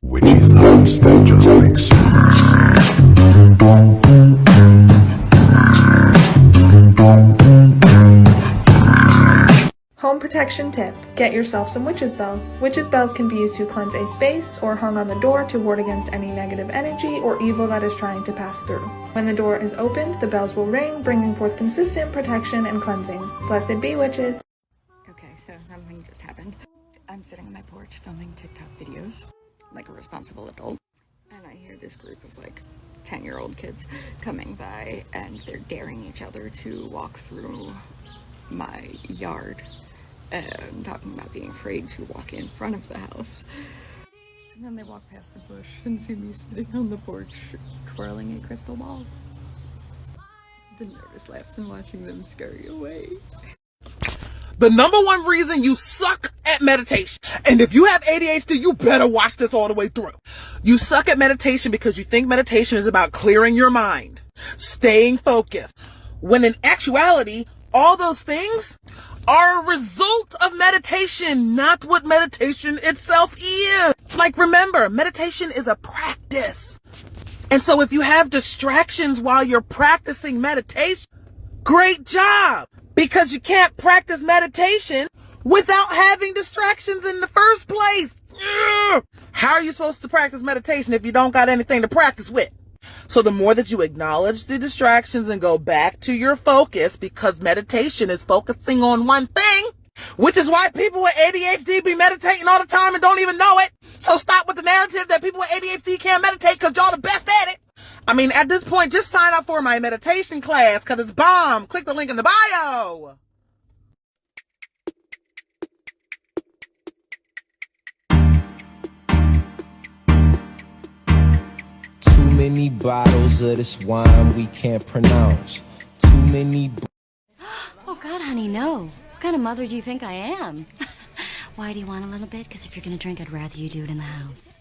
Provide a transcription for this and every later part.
Witchy thoughts that just make sense. Home protection tip. Get yourself some witch's bells. Witch's bells can be used to cleanse a space or hung on the door to ward against any negative energy or evil that is trying to pass through. When the door is opened, the bells will ring, bringing forth consistent protection and cleansing. Blessed be witches. Okay, so something just happened. I'm sitting on my porch filming TikTok videos, like a responsible adult, and I hear this group of like 10-year-old kids coming by, and they're daring each other to walk through my yard and talking about being afraid to walk in front of the house. And then they walk past the bush and see me sitting on the porch twirling a crystal ball. The nervous laughs and watching them scurry away. The number one reason you suck at meditation, and if you have ADHD, you better watch this all the way through. You suck at meditation because you think meditation is about clearing your mind, staying focused, when in actuality, all those things are a result of meditation, not what meditation itself is. Like, remember, meditation is a practice. And so if you have distractions while you're practicing meditation, great job. Because you can't practice meditation without having distractions in the first place. How are you supposed to practice meditation if you don't got anything to practice with? So the more that you acknowledge the distractions and go back to your focus, because meditation is focusing on one thing, which is why people with ADHD be meditating all the time and don't even know it. So stop with the narrative that people with ADHD can't meditate because y'all the best at it. I mean, at this point, just sign up for my meditation class because it's bomb. Click the link in the bio. Too many bottles of this wine we can't pronounce. Too many. Oh, God, honey, no. What kind of mother do you think I am? Why do you want a little bit? Because if you're going to drink, I'd rather you do it in the house.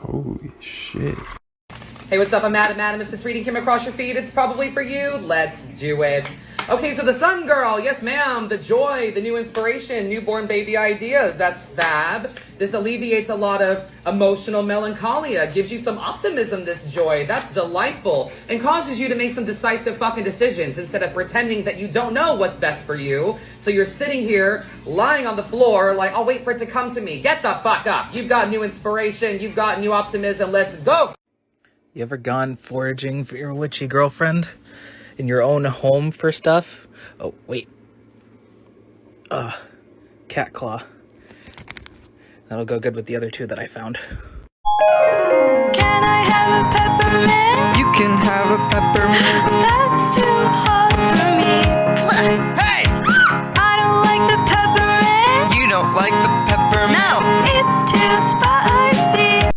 Holy shit. Hey, what's up? I'm Adam. If this reading came across your feed, it's probably for you. Let's do it. Okay, so the Sun Girl, yes ma'am, the joy, the new inspiration, newborn baby ideas, that's fab. This alleviates a lot of emotional melancholia, gives you some optimism, this joy, that's delightful, and causes you to make some decisive fucking decisions instead of pretending that you don't know what's best for you. So you're sitting here, lying on the floor, like, I'll wait for it to come to me. Get the fuck up. You've got new inspiration, you've got new optimism, let's go. You ever gone foraging for your witchy girlfriend in your own home for stuff? Oh, wait. Cat claw. That'll go good with the other two that I found. Can I have a peppermint? You can have a peppermint. That's too hot for me. Hey! I don't like the peppermint. You don't like the peppermint? No, it's too spicy.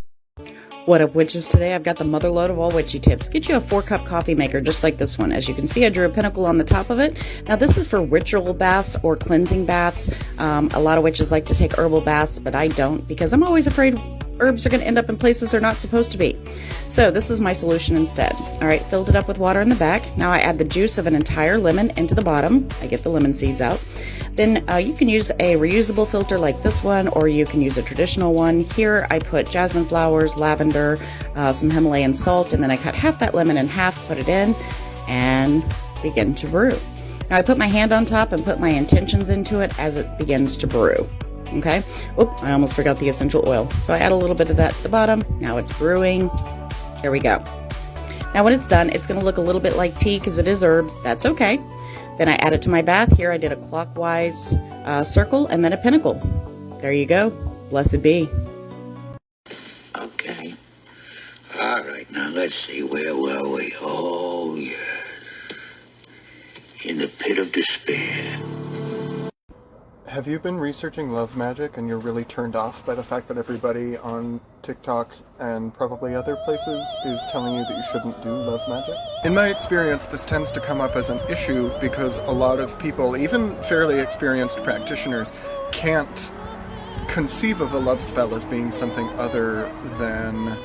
What up, witches? Today I've got the mother lode of all witchy tips. Get you a 4-cup coffee maker just like this one. As you can see, I drew a pinnacle on the top of it. Now this is for ritual baths or cleansing baths. A lot of witches like to take herbal baths, but I don't because I'm always afraid herbs are going to end up in places they're not supposed to be. So this is my solution instead. All right, filled it up with water in the back. Now I add the juice of an entire lemon into the bottom. I get the lemon seeds out. Then you can use a reusable filter like this one, or you can use a traditional one. Here I put jasmine flowers, lavender, some Himalayan salt, and then I cut half that lemon in half, put it in, and begin to brew. Now I put my hand on top and put my intentions into it as it begins to brew. Okay. Oop, I almost forgot the essential oil. So I add a little bit of that to the bottom. Now it's brewing. There we go. Now when it's done, it's going to look a little bit like tea because it is herbs. That's okay. Then I add it to my bath. Here I did a clockwise circle and then a pinnacle. There you go. Blessed be. Okay. All right, now let's see, where were we? Oh, yes. In the pit of despair. Have you been researching love magic and you're really turned off by the fact that everybody on TikTok and probably other places is telling you that you shouldn't do love magic? In my experience, this tends to come up as an issue because a lot of people, even fairly experienced practitioners, can't conceive of a love spell as being something other than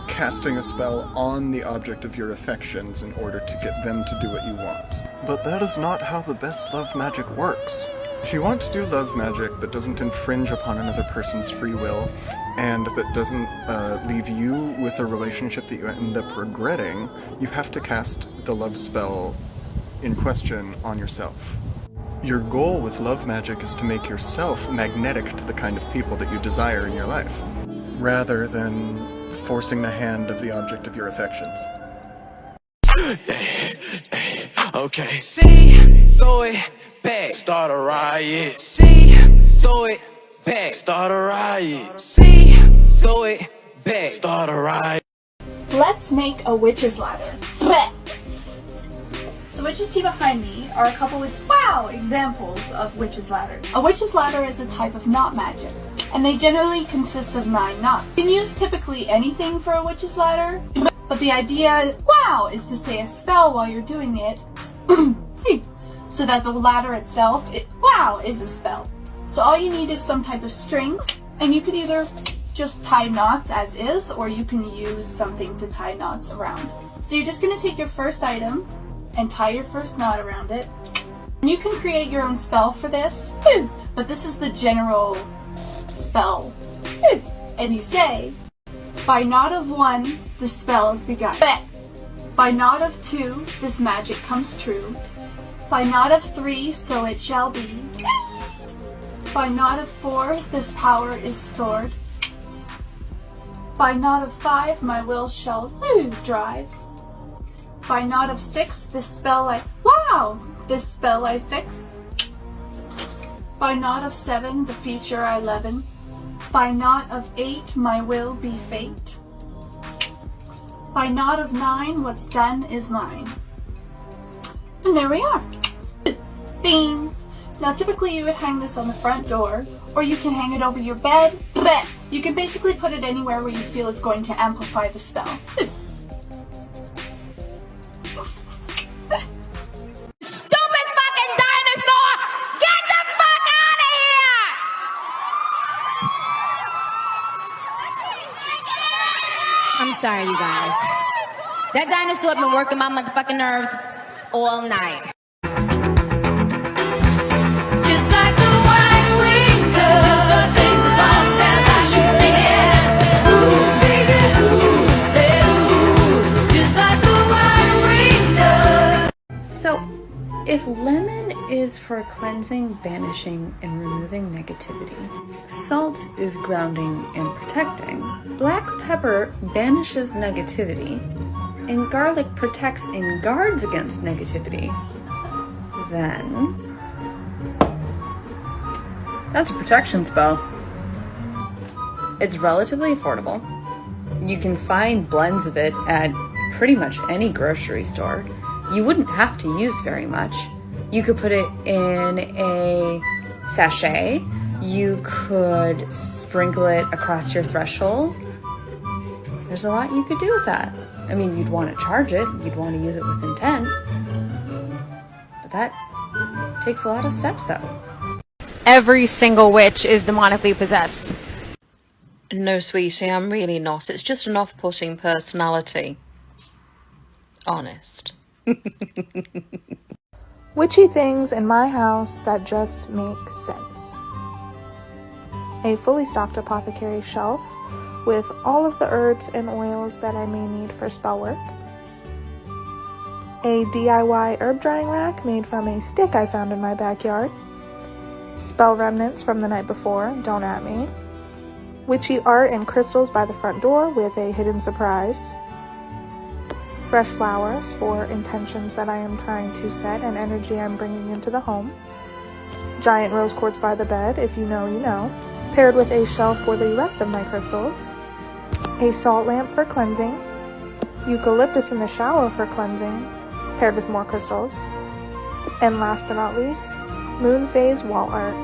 casting a spell on the object of your affections in order to get them to do what you want. But that is not how the best love magic works. If you want to do love magic that doesn't infringe upon another person's free will, and that doesn't leave you with a relationship that you end up regretting, you have to cast the love spell in question on yourself. Your goal with love magic is to make yourself magnetic to the kind of people that you desire in your life, rather than forcing the hand of the object of your affections. Okay. See, throw it back, start a riot. See, throw it back, start a riot. See, throw it back, start a riot. Let's make a witch's ladder. Blech. So witches tea behind me are a couple of examples of witch's ladder. A witch's ladder is a type of knot magic, and they generally consist of 9 knots. You can use typically anything for a witch's ladder, but the idea, is to say a spell while you're doing it, so that the ladder itself, is a spell. So all you need is some type of string, and you could either just tie knots as is, or you can use something to tie knots around. So you're just going to take your first item and tie your first knot around it. And you can create your own spell for this, but this is the general spell. And you say, by knot of 1, the spell is begun. By knot of 2, this magic comes true. By knot of 3, so it shall be. By knot of 4, this power is stored. By knot of 5, my will shall drive. By knot of 6, this spell I fix. By knot of 7, the future I leaven. By knot of 8, my will be fate. By knot of 9, what's done is mine. And there we are. Beans. Now typically you would hang this on the front door, or you can hang it over your bed. You can basically put it anywhere where you feel it's going to amplify the spell. Stupid fucking dinosaur! Get the fuck out of here! I'm sorry, you guys. That dinosaur been working my motherfucking nerves all night. Just like the white winged dove sings a song, says I should sing it. Ooh, baby, ooh, say ooh. Just like the white winged dove. So, if lemon is for cleansing, banishing, and removing negativity, salt is grounding and protecting, black pepper banishes negativity, and garlic protects and guards against negativity, then that's a protection spell. It's relatively affordable. You can find blends of it at pretty much any grocery store. You wouldn't have to use very much. You could put it in a sachet. You could sprinkle it across your threshold. There's a lot you could do with that. I mean, you'd want to charge it. You'd want to use it with intent. But that takes a lot of steps out. Every single witch is demonically possessed. No, sweetie, I'm really not. It's just an off-putting personality. Honest. Witchy things in my house that just make sense. A fully stocked apothecary shelf with all of the herbs and oils that I may need for spell work. a DIY herb drying rack made from a stick I found in my backyard, spell remnants from the night before, don't at me, witchy art and crystals by the front door with a hidden surprise, fresh flowers for intentions that I am trying to set and energy I'm bringing into the home, giant rose quartz by the bed, if you know, you know, paired with a shelf for the rest of my crystals, a salt lamp for cleansing, eucalyptus in the shower for cleansing, paired with more crystals, and last but not least, moon phase wall art.